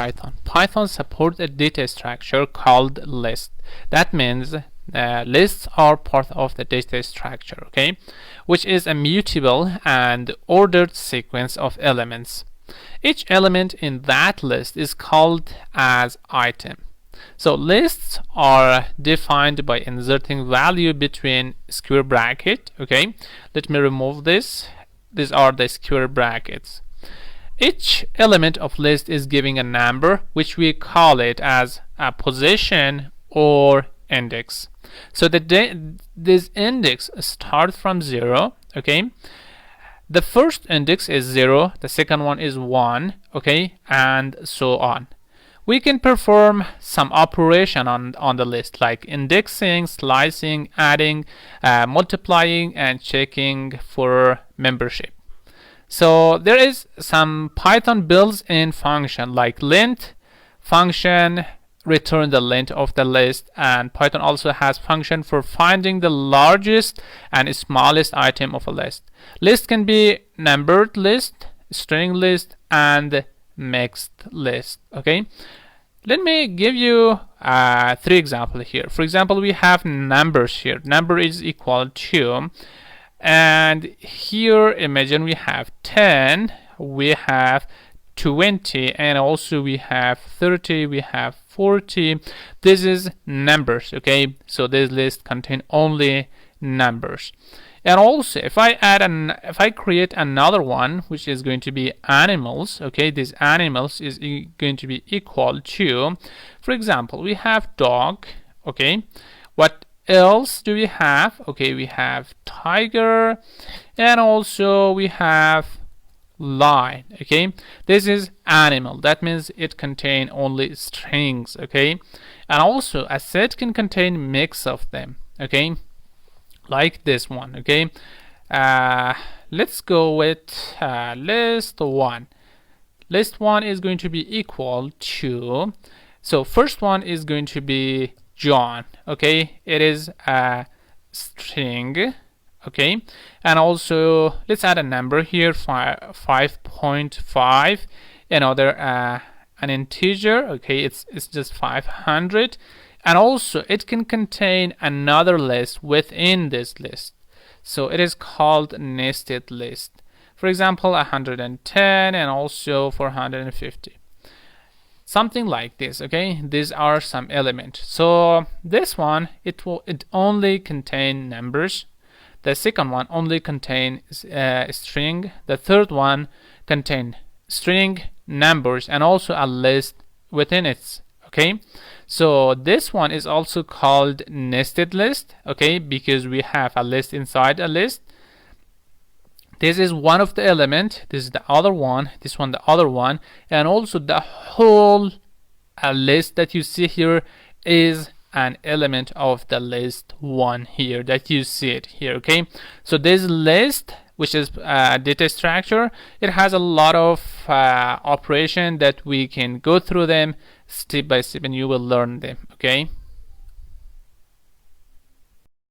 Python. Python supports a data structure called list. That means lists are part of the data structure, okay, which is a mutable and ordered sequence of elements. Each element in that list is called as item. So lists are defined by inserting value between square bracket. Okay, let me remove this. These are the square brackets. Each element of list is giving a number, which we call it as a position or index. So this index starts from 0. Okay, the first index is 0, the second one is 1, okay, and so on. We can perform some operation on the list, like indexing, slicing, adding, multiplying, and checking for membership. So there is some Python built-in function like length function, return the length of the list, and Python also has function for finding the largest and smallest item of a list. List can be numbered list, string list, and mixed list. Okay, let me give you 3 examples here. For example, we have numbers here. Number is equal to, and here imagine we have 10, we have 20, and also we have 30, we have 40. This is numbers. Okay, so this list contain only numbers. And also if I create another one, which is going to be animals, okay, this animals is going to be equal to, for example, we have dog. Okay, what else do we have? Okay, we have tiger, and also we have lion. Okay, this is animal. That means it contain only strings. Okay, and also a set can contain mix of them. Okay, like this one. Okay, let's go with list 1. List 1 is going to be equal to, so first one is going to be John. Okay, it is a string. Okay, and also let's add a number here, 5.5, another an integer. Okay, it's just 500, and also it can contain another list within this list, so it is called nested list. For example, 110 and also 450, something like this. Okay, these are some elements. So this one, it only contain numbers. The second one only contains string. The third one contains string, numbers, and also a list within it. Okay, so this one is also called nested list. Okay, because we have a list inside a list. This is one of the element. This is the other one. This one the other one, and also the whole list that you see here is an element of the list 1 here that you see it here. Okay, so this list, which is data structure, it has a lot of operation that we can go through them step by step, and you will learn them. Okay.